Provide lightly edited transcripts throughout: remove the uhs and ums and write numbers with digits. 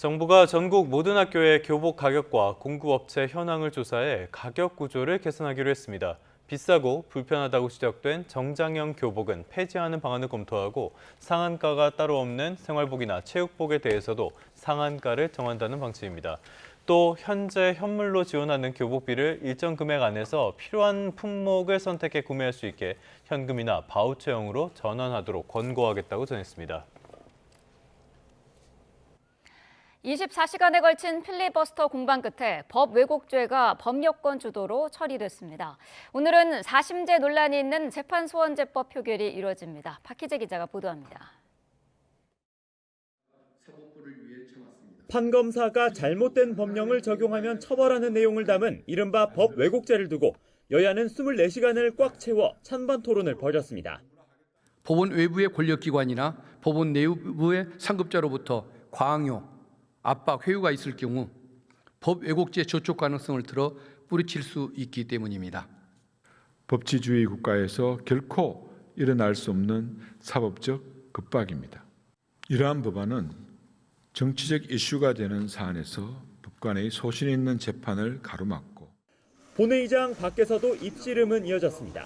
정부가 전국 모든 학교의 교복 가격과 공급업체 현황을 조사해 가격 구조를 개선하기로 했습니다. 비싸고 불편하다고 지적된 정장형 교복은 폐지하는 방안을 검토하고 상한가가 따로 없는 생활복이나 체육복에 대해서도 상한가를 정한다는 방침입니다. 또 현재 현물로 지원하는 교복비를 일정 금액 안에서 필요한 품목을 선택해 구매할 수 있게 현금이나 바우처형으로 전환하도록 권고하겠다고 전했습니다. 24시간에 걸친 필리버스터 공방 끝에 법 왜곡죄가 법여건 주도로 처리됐습니다. 오늘은 4심제 논란이 있는 재판소원제법 표결이 이루어집니다. 박희재 기자가 보도합니다. 판검사가 잘못된 법령을 적용하면 처벌하는 내용을 담은 이른바 법 왜곡죄를 두고 여야는 24시간을 꽉 채워 찬반 토론을 벌였습니다. 법원 외부의 권력기관이나 법원 내부의 상급자로부터 과잉요, 압박, 회유가 있을 경우 법 왜곡죄 저촉 가능성을 들어 뿌리칠 수 있기 때문입니다. 법치주의 국가에서 결코 일어날 수 없는 사법적 급박입니다. 이러한 법안은 정치적 이슈가 되는 사안에서 법관의 소신 있는 재판을 가로막고 본회의장 밖에서도 입씨름은 이어졌습니다.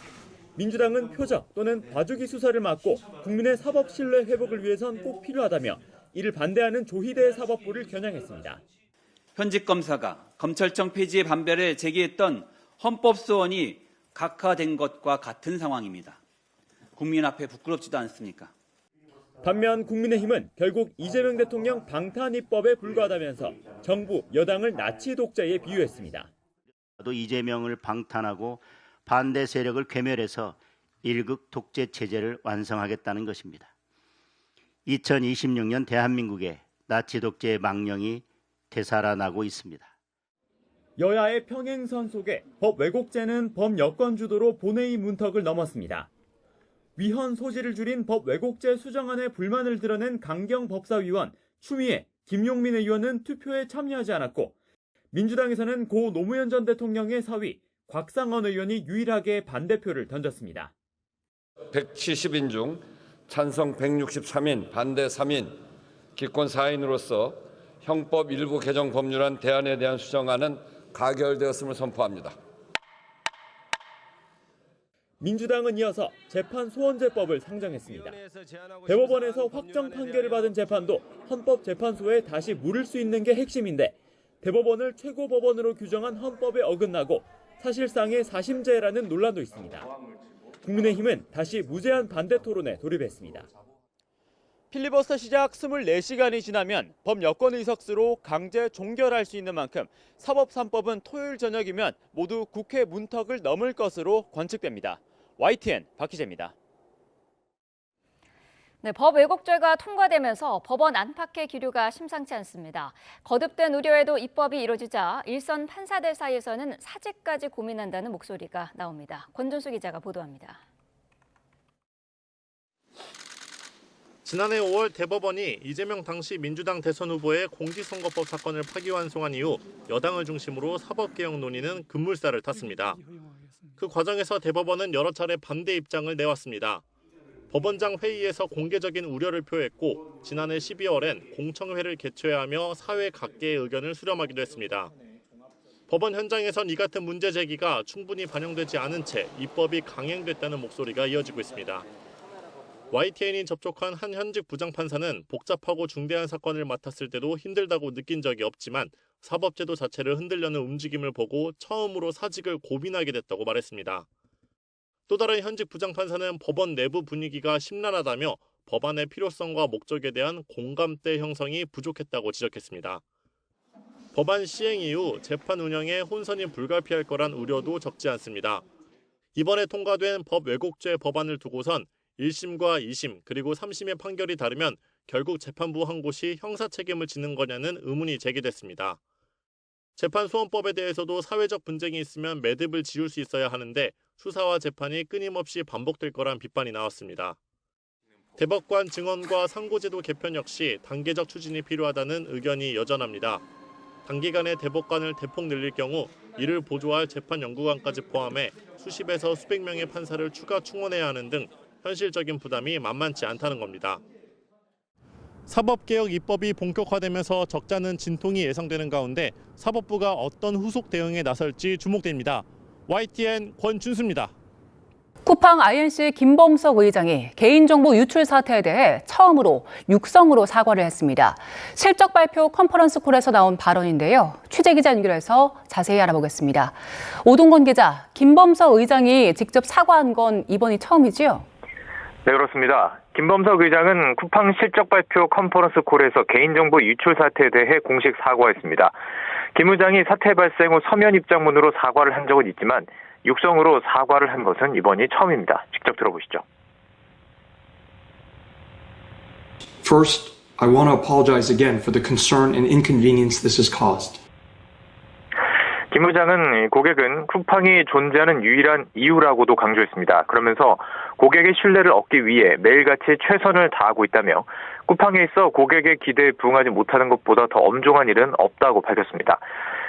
민주당은 표적 또는 봐주기 수사를 막고 국민의 사법 신뢰 회복을 위해선 꼭 필요하다며 이를 반대하는 조희대 사법부를 겨냥했습니다. 현직 검사가 검찰청 폐지의 반발을 제기했던 헌법소원이 각하된 것과 같은 상황입니다. 국민 앞에 부끄럽지도 않습니까? 반면 국민의힘은 결국 이재명 대통령 방탄 입법에 불과하다면서 정부, 여당을 나치 독재에 비유했습니다. 또 이재명을 방탄하고 반대 세력을 괴멸해서 일극 독재 체제를 완성하겠다는 것입니다. 2026년 대한민국의 나치 독재의 망령이 되살아나고 있습니다. 여야의 평행선 속에 법 왜곡죄는 범여권 주도로 본회의 문턱을 넘었습니다. 위헌 소지를 줄인 법 왜곡죄 수정안에 불만을 드러낸 강경 법사위원 추미애, 김용민 의원은 투표에 참여하지 않았고 민주당에서는 고 노무현 전 대통령의 사위 곽상원 의원이 유일하게 반대표를 던졌습니다. 170인 중 찬성 163인, 반대 3인, 기권 4인으로서 형법 일부 개정 법률안 대안에 대한 수정안은 가결되었음을 선포합니다. 민주당은 이어서 재판소원제법을 상정했습니다. 대법원에서 확정 판결을 받은 재판도 헌법재판소에 다시 물을 수 있는 게 핵심인데 대법원을 최고법원으로 규정한 헌법에 어긋나고 사실상의 사심제라는 논란도 있습니다. 국민의힘은 다시 무제한 반대 토론에 돌입했습니다. 필리버스터 시작 24시간이 지나면 법 여권 의석수로 강제 종결할 수 있는 만큼 사법 3법은 토요일 저녁이면 모두 국회 문턱을 넘을 것으로 관측됩니다. YTN 박희재입니다. 네, 법 왜곡죄가 통과되면서 법원 안팎의 기류가 심상치 않습니다. 거듭된 우려에도 입법이 이뤄지자 일선 판사들 사이에서는 사직까지 고민한다는 목소리가 나옵니다. 권준수 기자가 보도합니다. 지난해 5월 대법원이 이재명 당시 민주당 대선 후보의 공직선거법 사건을 파기환송한 이후 여당을 중심으로 사법개혁 논의는 급물살을 탔습니다. 그 과정에서 대법원은 여러 차례 반대 입장을 내왔습니다. 법원장 회의에서 공개적인 우려를 표했고 지난해 12월엔 공청회를 개최해야 하며 사회 각계의 의견을 수렴하기도 했습니다. 법원 현장에선 이 같은 문제 제기가 충분히 반영되지 않은 채 입법이 강행됐다는 목소리가 이어지고 있습니다. YTN이 접촉한 한 현직 부장판사는 복잡하고 중대한 사건을 맡았을 때도 힘들다고 느낀 적이 없지만 사법제도 자체를 흔들려는 움직임을 보고 처음으로 사직을 고민하게 됐다고 말했습니다. 또 다른 현직 부장판사는 법원 내부 분위기가 심란하다며 법안의 필요성과 목적에 대한 공감대 형성이 부족했다고 지적했습니다. 법안 시행 이후 재판 운영에 혼선이 불가피할 거란 우려도 적지 않습니다. 이번에 통과된 법 왜곡죄 법안을 두고선 1심과 2심 그리고 3심의 판결이 다르면 결국 재판부 한 곳이 형사 책임을 지는 거냐는 의문이 제기됐습니다. 재판소원법에 대해서도 사회적 분쟁이 있으면 매듭을 지을 수 있어야 하는데 수사와 재판이 끊임없이 반복될 거란 비판이 나왔습니다. 대법관 증언과 상고제도 개편 역시 단계적 추진이 필요하다는 의견이 여전합니다. 단기간에 대법관을 대폭 늘릴 경우 이를 보조할 재판연구관까지 포함해 수십에서 수백 명의 판사를 추가 충원해야 하는 등 현실적인 부담이 만만치 않다는 겁니다. 사법개혁 입법이 본격화되면서 적잖은 진통이 예상되는 가운데 사법부가 어떤 후속 대응에 나설지 주목됩니다. YTN 권준수입니다. 쿠팡 INC 김범석 의장이 개인정보 유출 사태에 대해 처음으로 육성으로 사과를 했습니다. 실적 발표 컨퍼런스 콜에서 나온 발언인데요. 취재기자 연결해서 자세히 알아보겠습니다. 오동건 기자, 김범석 의장이 직접 사과한 건 이번이 처음이지요? 네, 그렇습니다. 김범석 의장은 쿠팡 실적 발표 컨퍼런스 콜에서 개인정보 유출 사태에 대해 공식 사과했습니다. 김 의장이 사태 발생 후 서면 입장문으로 사과를 한 적은 있지만 육성으로 사과를 한 것은 이번이 처음입니다. 직접 들어보시죠. First, I want to apologize again for the concern and inconvenience this has caused. 김 의장은 고객은 쿠팡이 존재하는 유일한 이유라고도 강조했습니다. 그러면서 고객의 신뢰를 얻기 위해 매일같이 최선을 다하고 있다며 쿠팡에 있어 고객의 기대에 부응하지 못하는 것보다 더 엄중한 일은 없다고 밝혔습니다.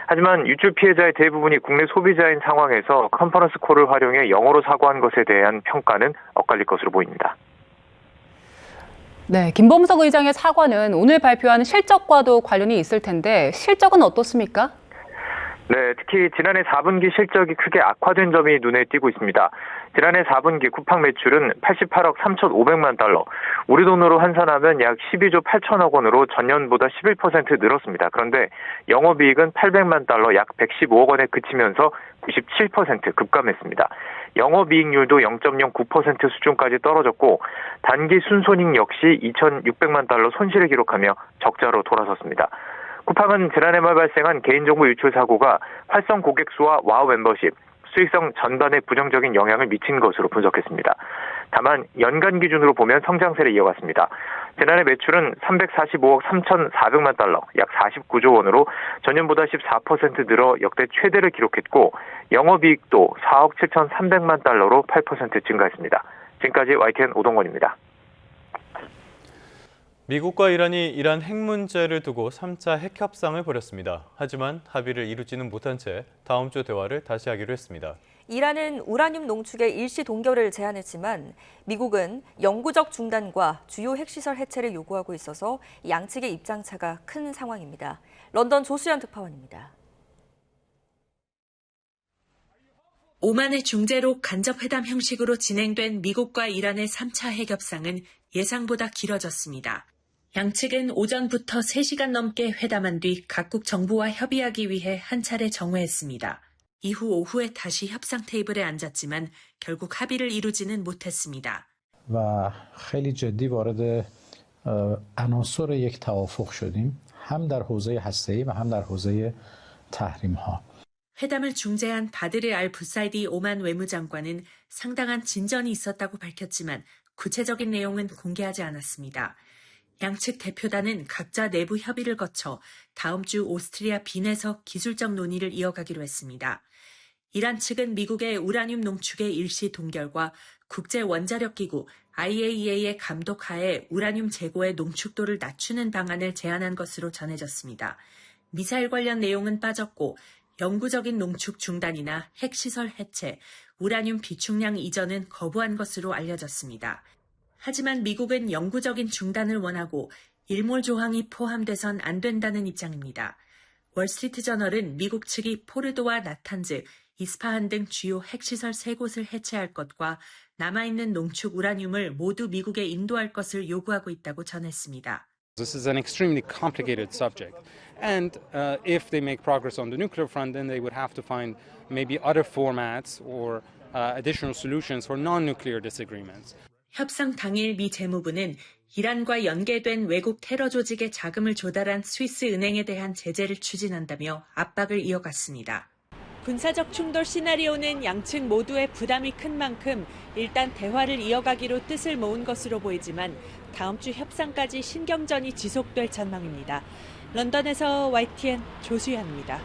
하지만 유출 피해자의 대부분이 국내 소비자인 상황에서 컨퍼런스 콜을 활용해 영어로 사과한 것에 대한 평가는 엇갈릴 것으로 보입니다. 네, 김범석 의장의 사과는 오늘 발표한 실적과도 관련이 있을 텐데 실적은 어떻습니까? 네, 특히 지난해 4분기 실적이 크게 악화된 점이 눈에 띄고 있습니다. 지난해 4분기 쿠팡 매출은 88억 3,500만 달러, 우리 돈으로 환산하면 약 12조 8천억 원으로 전년보다 11% 늘었습니다. 그런데 영업이익은 800만 달러, 약 115억 원에 그치면서 97% 급감했습니다. 영업이익률도 0.09% 수준까지 떨어졌고 단기 순손익 역시 2,600만 달러 손실을 기록하며 적자로 돌아섰습니다. 쿠팡은 지난해 말 발생한 개인정보 유출 사고가 활성 고객 수와 와우 멤버십, 수익성 전반에 부정적인 영향을 미친 것으로 분석했습니다. 다만 연간 기준으로 보면 성장세를 이어갔습니다. 지난해 매출은 345억 3,400만 달러, 약 49조 원으로 전년보다 14% 늘어 역대 최대를 기록했고 영업이익도 4억 7,300만 달러로 8% 증가했습니다. 지금까지 YTN 오동건입니다. 미국과 이란이 이란 핵 문제를 두고 3차 핵 협상을 벌였습니다. 하지만 합의를 이루지는 못한 채 다음 주 대화를 다시 하기로 했습니다. 이란은 우라늄 농축의 일시 동결을 제안했지만 미국은 영구적 중단과 주요 핵시설 해체를 요구하고 있어서 양측의 입장차가 큰 상황입니다. 런던 조수연 특파원입니다. 오만의 중재로 간접회담 형식으로 진행된 미국과 이란의 3차 핵협상은 예상보다 길어졌습니다. 양측은 오전부터 3시간 넘게 회담한 뒤 각국 정부와 협의하기 위해 한 차례 정회했습니다. 이후 오후에 다시 협상 테이블에 앉았지만 결국 합의를 이루지는 못했습니다. و خیلی جدی وارد عناصر یک توافق شدیم هم در حوزه هسته‌ای و هم در حوزه تحریم‌ها. 회담을 중재한 바드르 알 부사이디 오만 외무장관은 상당한 진전이 있었다고 밝혔지만 구체적인 내용은 공개하지 않았습니다. 양측 대표단은 각자 내부 협의를 거쳐 다음 주 오스트리아 빈에서 기술적 논의를 이어가기로 했습니다. 이란 측은 미국의 우라늄 농축의 일시 동결과 국제원자력기구 IAEA의 감독하에 우라늄 재고의 농축도를 낮추는 방안을 제안한 것으로 전해졌습니다. 미사일 관련 내용은 빠졌고 영구적인 농축 중단이나 핵시설 해체, 우라늄 비축량 이전은 거부한 것으로 알려졌습니다. 하지만 미국은 영구적인 중단을 원하고 일몰 조항이 포함돼선 안 된다는 입장입니다. 월스트리트저널은 미국 측이 포르도와 나탄즈, 이스파한 등 주요 핵시설 3곳을 해체할 것과 남아있는 농축 우라늄을 모두 미국에 인도할 것을 요구하고 있다고 전했습니다. This is an extremely complicated subject. And if they make progress on the nuclear front, then they would have to find maybe other formats or additional solutions for non-nuclear disagreements. 협상 당일 미 재무부는 이란과 연계된 외국 테러 조직에 자금을 조달한 스위스 은행에 대한 제재를 추진한다며 압박을 이어갔습니다. 군사적 충돌 시나리오는 양측 모두의 부담이 큰 만큼 일단 대화를 이어가기로 뜻을 모은 것으로 보이지만 다음 주 협상까지 신경전이 지속될 전망입니다. 런던에서 YTN 조수연입니다.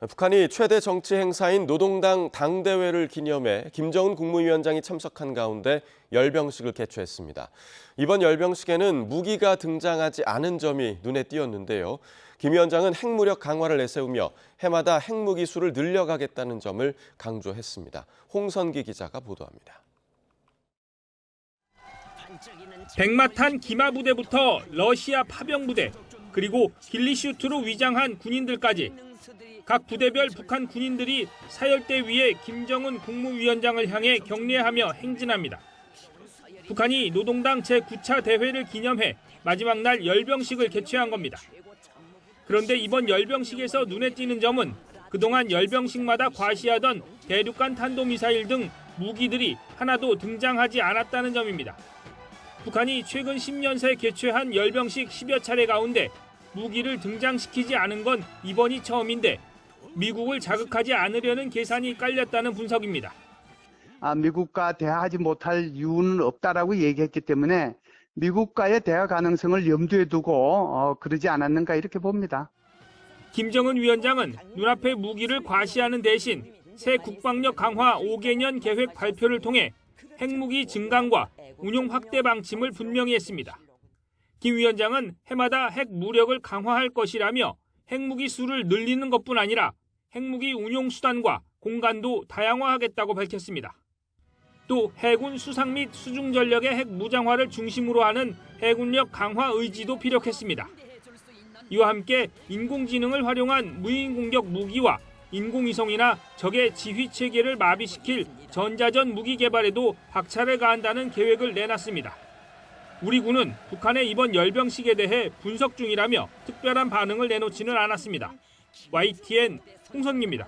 북한이 최대 정치 행사인 노동당 당대회를 기념해 김정은 국무위원장이 참석한 가운데 열병식을 개최했습니다. 이번 열병식에는 무기가 등장하지 않은 점이 눈에 띄었는데요. 김 위원장은 핵무력 강화를 내세우며 해마다 핵무기 수를 늘려가겠다는 점을 강조했습니다. 홍선기 기자가 보도합니다. 백마탄 기마 부대부터 러시아 파병 부대, 그리고 길리슈트로 위장한 군인들까지 각 부대별 북한 군인들이 사열대 위에 김정은 국무위원장을 향해 격려하며 행진합니다. 북한이 노동당 제9차 대회를 기념해 마지막 날 열병식을 개최한 겁니다. 그런데 이번 열병식에서 눈에 띄는 점은 그동안 열병식마다 과시하던 대륙간 탄도미사일 등 무기들이 하나도 등장하지 않았다는 점입니다. 북한이 최근 10년 새 개최한 열병식 10여 차례 가운데 무기를 등장시키지 않은 건 이번이 처음인데 미국을 자극하지 않으려는 계산이 깔렸다는 분석입니다. 미국과 대화하지 못할 이유는 없다라고 얘기했기 때문에 미국과의 대화 가능성을 염두에 두고 그러지 않았는가 이렇게 봅니다. 김정은 위원장은 눈앞의 무기를 과시하는 대신 새 국방력 강화 5개년 계획 발표를 통해 핵무기 증강과 운용 확대 방침을 분명히 했습니다. 김 위원장은 해마다 핵 무력을 강화할 것이라며 핵무기 수를 늘리는 것뿐 아니라 핵무기 운용 수단과 공간도 다양화하겠다고 밝혔습니다. 또 해군 수상 및 수중 전력의 핵 무장화를 중심으로 하는 해군력 강화 의지도 피력했습니다. 이와 함께 인공지능을 활용한 무인 공격 무기와 인공위성이나 적의 지휘 체계를 마비시킬 전자전 무기 개발에도 박차를 가한다는 계획을 내놨습니다. 우리 군은 북한의 이번 열병식에 대해 분석 중이라며 특별한 반응을 내놓지는 않았습니다. YTN 홍선기입니다.